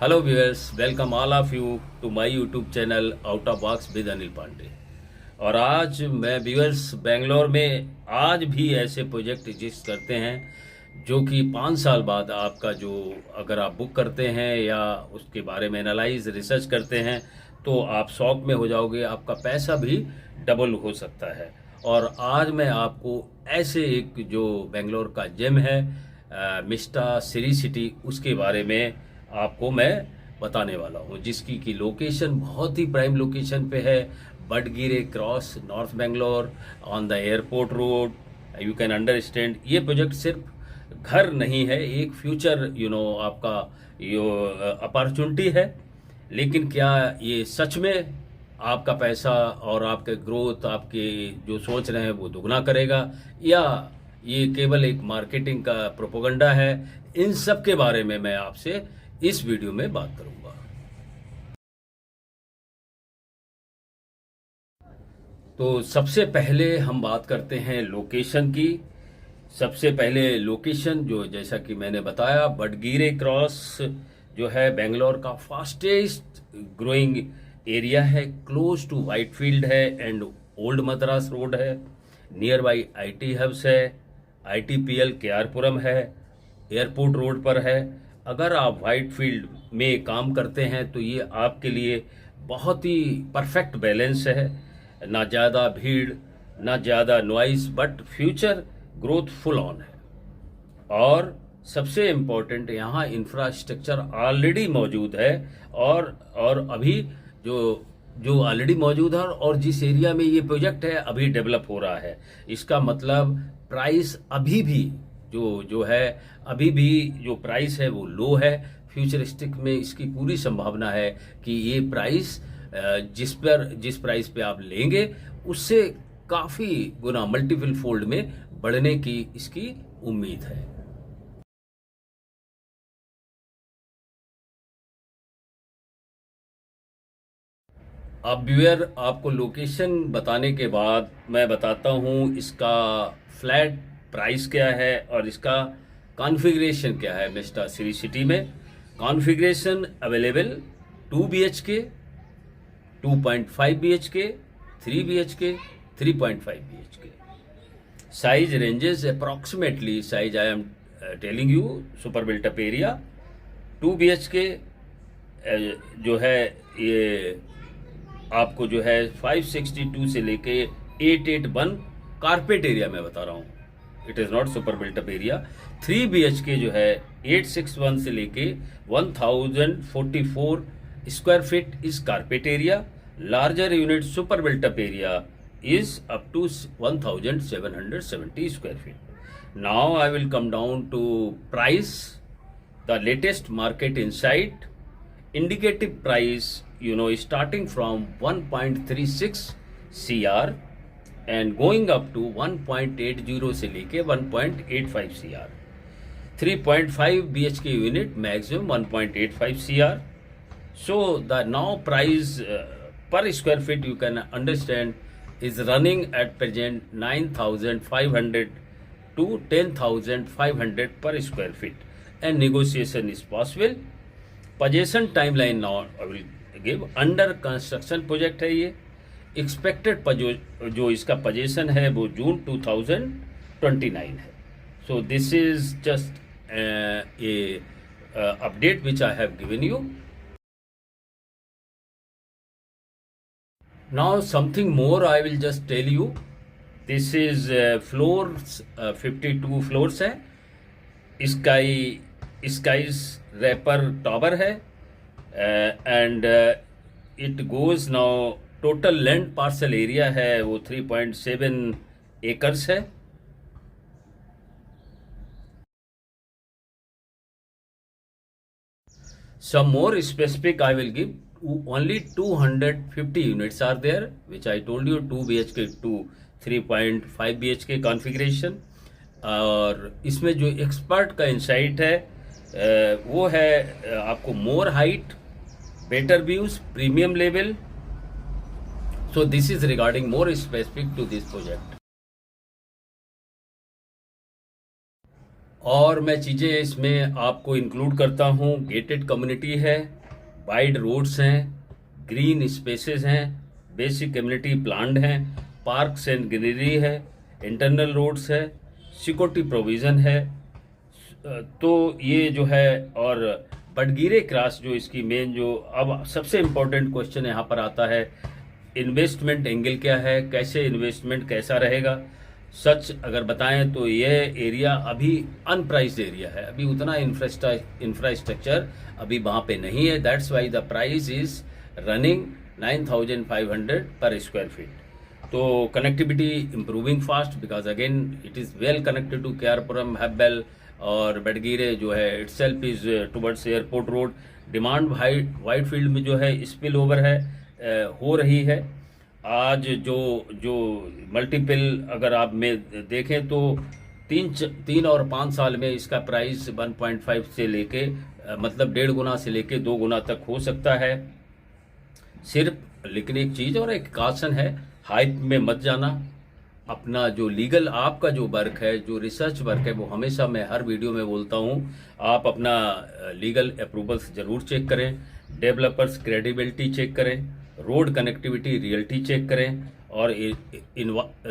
Hello viewers, welcome all of you to my YouTube channel out of box with Anil Pandey. और आज मैं viewers Bangalore में आज भी ऐसे प्रोजेक्ट एग्जिस्ट करते हैं जो कि 5 साल बाद आपका जो अगर आप बुक करते हैं या उसके बारे में एनालाइज रिसर्च करते हैं तो आप शॉक में हो जाओगे, आपका पैसा भी डबल हो सकता है। और आज मैं आपको ऐसे एक जो बेंगलोर का जेम है मिस्टा सिरी सिटी, उसके बारे में आपको मैं बताने वाला हूँ, जिसकी की लोकेशन बहुत ही प्राइम लोकेशन पे है। Badgire cross, north Bangalore, on the airport road. You can understand ये प्रोजेक्ट सिर्फ घर नहीं है, एक फ्यूचर आपका यो अपॉर्चुनिटी है। लेकिन क्या ये सच में आपका पैसा और आपके ग्रोथ, आपके जो सोच रहे हैं वो दुगना करेगा, या ये केवल एक मार्केटिंग का प्रोपोगंडा है? इन सब के बारे में मैं आपसे इस वीडियो में बात करूंगा। तो सबसे पहले हम बात करते हैं लोकेशन की। सबसे पहले लोकेशन जो, जैसा कि मैंने बताया, बडगिरे क्रॉस जो है बेंगलोर का फास्टेस्ट ग्रोइंग एरिया है, क्लोज टू व्हाइटफील्ड है एंड ओल्ड मद्रास रोड है। नियर बाई आईटी हब्स है, आईटीपीएल केआरपुरम है, एयरपोर्ट रोड पर है। अगर आप व्हाइटफील्ड में काम करते हैं तो ये आपके लिए बहुत ही परफेक्ट बैलेंस है। ना ज़्यादा भीड़, ना ज़्यादा noise, but future growth full on है। और सबसे इम्पोर्टेंट, यहाँ इंफ्रास्ट्रक्चर ऑलरेडी मौजूद है। और अभी जो जो ऑलरेडी मौजूद है और जिस एरिया में ये प्रोजेक्ट है अभी डेवलप हो रहा है। इसका मतलब प्राइस अभी भी जो जो है अभी भी जो प्राइस है वो लो है। फ्यूचरिस्टिक में इसकी पूरी संभावना है कि ये प्राइस जिस प्राइस पे आप लेंगे उससे काफी गुना, मल्टीपल फोल्ड में बढ़ने की इसकी उम्मीद है। अब व्यूअर, आपको लोकेशन बताने के बाद मैं बताता हूँ इसका फ्लैट प्राइस क्या है और इसका कॉन्फ़िगरेशन क्या है। मिस्टर सिरी सिटी में configuration available 2 BHK, 2.5 BHK, 3 BHK, 3.5 BHK। Size ranges approximately, size I am telling you, super built up area 2 BHK जो है ये आपको जो है 562 से लेके 881 कारपेट एरिया में बता रहा हूँ, it is not super built up area. 3 BHK जो है 861 से लेके 1044 square feet is carpet area. Larger unit super built up area is up to 1770 square feet. Now I will come down to price. The latest market insight, indicative price, starting from 1.36 CR and going up to 1.80 से लेके 1.85 CR। 3.5 BHK unit maximum 1.85 CR. So the now price per square feet, you can understand, is running at present 9,500 to 10,500 per square feet, and negotiation is possible. Possession timeline now I will give. Under construction project है ये। expected जो इसका possession है वो जून 2029 है। So this is just a update which I have given you. Now something more I will just tell you. This is floors, 52 floors है। Skies wrapper tower है and it goes now, total land parcel area है वो 3.7 acres है। Some more specific I will give. Only 250 units are there, which I told you, 2 BHK to 3.5 BHK configuration. और इसमें जो expert का insight है वो है आपको more height, better views, premium level. So this is regarding more specific to this project. और मैं चीज़ें इसमें आपको इंक्लूड करता हूँ। गेटेड कम्युनिटी है, वाइड रोड्स हैं, ग्रीन स्पेसेस हैं, बेसिक कम्युनिटी प्लान्ड हैं, पार्क्स एंड ग्रीनरी है, इंटरनल रोड्स है, सिक्योरिटी प्रोविज़न है। तो ये जो है, और बडगीरे क्रॉस जो इसकी मेन जो अब सबसे इम्पोर्टेंट क्वेश्चन यहाँ पर आता है, इन्वेस्टमेंट एंगल क्या है, कैसे इन्वेस्टमेंट कैसा रहेगा। सच अगर बताएं तो ये एरिया अभी अनप्राइज्ड एरिया है, अभी उतना इंफ्रास्ट्रक्चर अभी वहाँ पे नहीं है। That's why the price is running 9,500 per square feet. तो connectivity improving fast because again it is well connected to KR Puram, Hebbal और बडगीरे जो है itself is towards airport road. Demand Whitefield में जो है स्पिल ओवर है, हो रही है। आज जो जो मल्टीपल अगर आप में देखें तो 3 और 5 साल में इसका प्राइस 1.5 से लेके मतलब 1.5 गुना से लेके 2 गुना तक हो सकता है सिर्फ। लेकिन एक चीज़ और एक काशन है, हाइप में मत जाना। अपना जो लीगल आपका जो वर्क है, जो रिसर्च वर्क है, वो हमेशा मैं हर वीडियो में बोलता हूँ, आप अपना लीगल अप्रूवल्स जरूर चेक करें, डेवलपर्स क्रेडिबिलिटी चेक करें, रोड कनेक्टिविटी रियलिटी चेक करें। और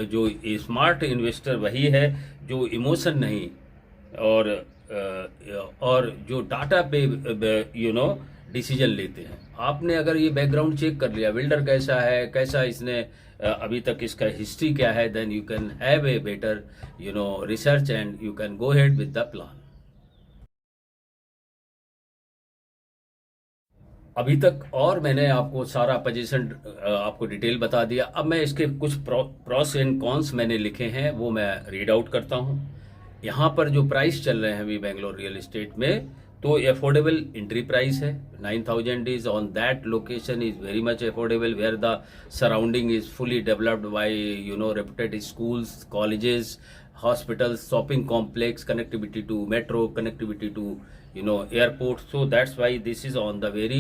जो स्मार्ट इन्वेस्टर वही है जो इमोशन नहीं और जो डाटा पे डिसीजन लेते हैं। आपने अगर ये बैकग्राउंड चेक कर लिया, बिल्डर कैसा है, कैसा इसने अभी तक इसका हिस्ट्री क्या है, then you can have a better research and you can go ahead with the plan. अभी तक और मैंने आपको सारा पोजीशन आपको डिटेल बता दिया। अब मैं इसके कुछ प्रोस एंड कॉन्स मैंने लिखे हैं, वो मैं रीड आउट करता हूँ। यहाँ पर जो प्राइस चल रहे हैं अभी बेंगलोर रियल एस्टेट में, तो अफोर्डेबल एंट्री प्राइस है। 9,000 is on that location is very much affordable, where the surrounding is fully developed by reputed schools, colleges, hospitals, shopping complex, connectivity to metro, connectivity to airport. So that's why this is on the very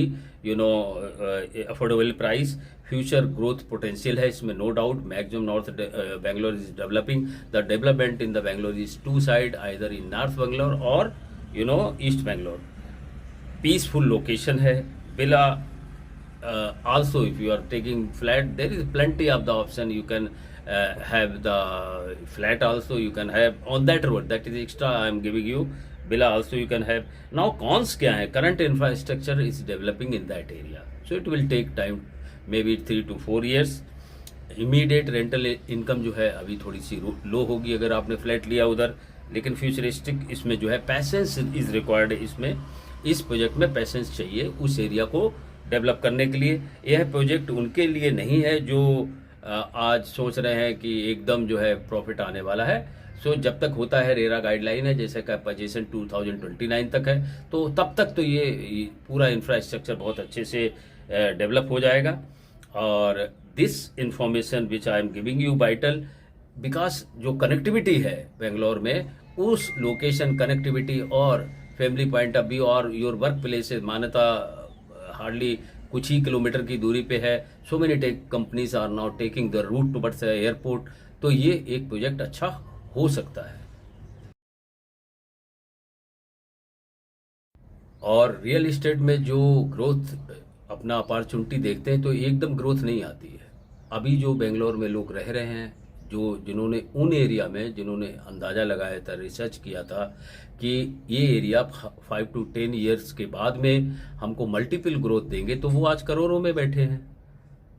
affordable price. Future growth potential है इसमें, no doubt. Maximum North Bangalore is developing. The development in the Bangalore is two side, either in North Bangalore or East Bangalore. Peaceful location है, villa. Also if you are taking flat, there is plenty of the option. You can have the flat also, you can have on that road, that is extra I am giving you. Villa also you can have. Now cons क्या है, current infrastructure is developing in that area, so it will take time, maybe 3 to 4 years. Immediate rental income जो है अभी थोड़ी सी लो होगी अगर आपने flat लिया उधर, लेकिन फ्यूचरिस्टिक इसमें जो है पैसेंस इज रिक्वायर्ड। इसमें इस प्रोजेक्ट में पैसेंस चाहिए उस एरिया को डेवलप करने के लिए। यह प्रोजेक्ट उनके लिए नहीं है जो आज सोच रहे हैं कि एकदम जो है प्रॉफिट आने वाला है। सो जब तक होता है, रेरा गाइडलाइन है जैसे का पोजीशन 2029 तक है, तो तब तक तो ये पूरा इंफ्रास्ट्रक्चर बहुत अच्छे से डेवलप हो जाएगा। और this information which I am giving you vital because जो कनेक्टिविटी है बेंगलोर में, उस लोकेशन कनेक्टिविटी और फैमिली पॉइंट ऑफ व्यू और योर वर्क प्लेस मान्यता हार्डली कुछ ही किलोमीटर की दूरी पे है। So many tech companies are now taking the route towards airport. तो ये एक प्रोजेक्ट अच्छा हो सकता है। और रियल इस्टेट में जो ग्रोथ अपना अपॉर्चुनिटी देखते हैं तो एकदम ग्रोथ नहीं आती है। अभी जो बेंगलोर में लोग रह रहे हैं, जिन्होंने उन एरिया में जिन्होंने अंदाज़ा लगाया था, रिसर्च किया था कि ये एरिया 5 to 10 ईयर्स के बाद में हमको मल्टीपल ग्रोथ देंगे, तो वो आज करोड़ों में बैठे हैं।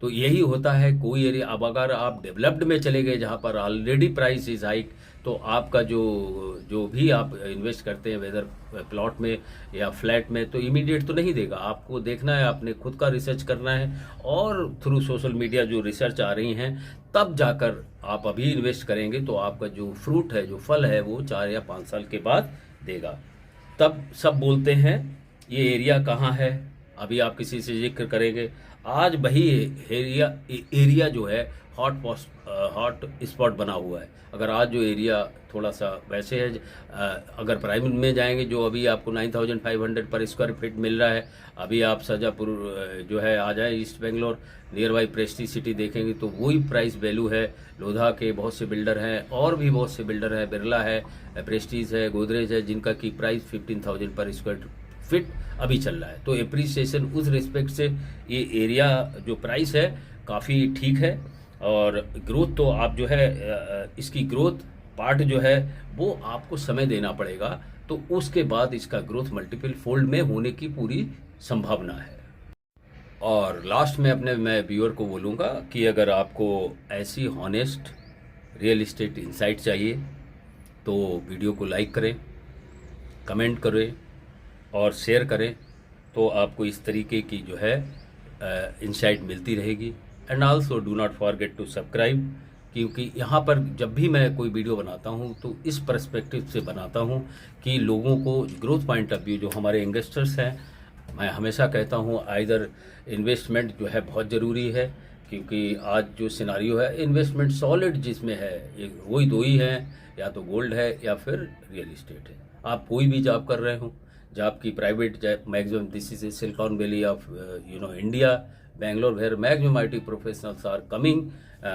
तो यही होता है कोई एरिया। अब अगर आप डेवलप्ड में चले गए जहाँ पर ऑलरेडी प्राइस इज हाइक, तो आपका जो भी आप इन्वेस्ट करते हैं वेदर प्लॉट में या फ्लैट में, तो इमीडिएट तो नहीं देगा। आपको देखना है, आपने खुद का रिसर्च करना है, और थ्रू सोशल मीडिया जो रिसर्च आ रही हैं, तब जाकर आप अभी इन्वेस्ट करेंगे तो आपका जो फ्रूट है, जो फल है, वो 4 या 5 साल के बाद देगा। तब सब बोलते हैं ये एरिया कहाँ है, अभी आप किसी से जिक्र करेंगे, आज वही एरिया जो है हॉट स्पॉट बना हुआ है। अगर आज जो एरिया थोड़ा सा वैसे है, अगर प्राइम में जाएंगे जो अभी आपको 9500 पर स्क्वायर फीट मिल रहा है, अभी आप शाजापुर जो है आ जाए east Bangalore, near by Prestige city देखेंगे तो वही प्राइस वैल्यू है। लोधा के बहुत से बिल्डर हैं और भी बहुत से बिल्डर हैं, बिरला है, प्रेस्टीज है, गोदरेज है, जिनका की प्राइस 15,000 पर स्क्वायर फीट अभी चल रहा है। तो एप्रिसिएशन उस रिस्पेक्ट से ये एरिया जो प्राइस है काफ़ी ठीक है। और ग्रोथ तो आप जो है इसकी ग्रोथ पार्ट जो है वो आपको समय देना पड़ेगा, तो उसके बाद इसका ग्रोथ मल्टीपल फोल्ड में होने की पूरी संभावना है। और लास्ट में मैं व्यूअर को बोलूँगा कि अगर आपको ऐसी हॉनेस्ट रियल इस्टेट इंसाइट चाहिए तो वीडियो को लाइक करें, कमेंट करें और शेयर करें, तो आपको इस तरीके की जो है इंसाइट मिलती रहेगी। And also do not forget to subscribe, क्योंकि यहाँ पर जब भी मैं कोई वीडियो बनाता हूँ तो इस पर्सपेक्टिव से बनाता हूँ कि लोगों को ग्रोथ पॉइंट ऑफ व्यू, जो हमारे इन्वेस्टर्स हैं, मैं हमेशा कहता हूँ आइदर इन्वेस्टमेंट जो है बहुत ज़रूरी है, क्योंकि आज जो सिनारियो है इन्वेस्टमेंट सॉलिड जिसमें है वही दो ही हैं, या तो गोल्ड है या फिर रियल इस्टेट है। आप कोई भी जॉब कर रहे हो, जॉब की private maximum, this is A silicon valley of India, Bangalore, where maximum IT professionals are coming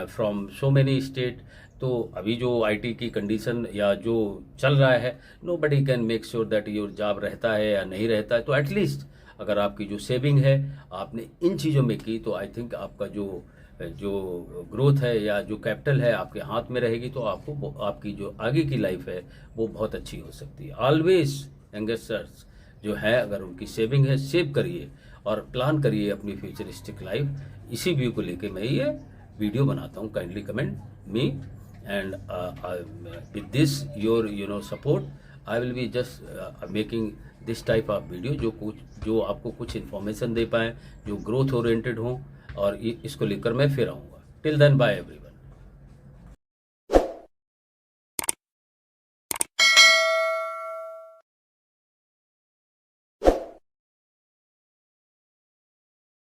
from so many state। तो अभी जो IT की कंडीशन या जो चल रहा है, nobody can make sure that your job रहता है या नहीं रहता है। तो एटलीस्ट अगर आपकी जो सेविंग है आपने इन चीज़ों में की, तो आई थिंक आपका जो ग्रोथ है या जो कैपिटल है आपके हाथ में रहेगी, तो आपको आपकी जो आगे की लाइफ है वो बहुत अच्छी हो सकती है। ऑलवेज यंगस्टर्स जो है, अगर उनकी सेविंग है, सेव करिए और प्लान करिए अपनी फ्यूचरिस्टिक लाइफ। इसी व्यू को लेके मैं ये वीडियो बनाता हूँ। Kindly comment me and with this your support I will be just making this type of video जो आपको कुछ इन्फॉर्मेशन दे पाए, जो ग्रोथ ओरिएंटेड हो, और इसको लेकर मैं फिर आऊँगा। Till then bye everyone.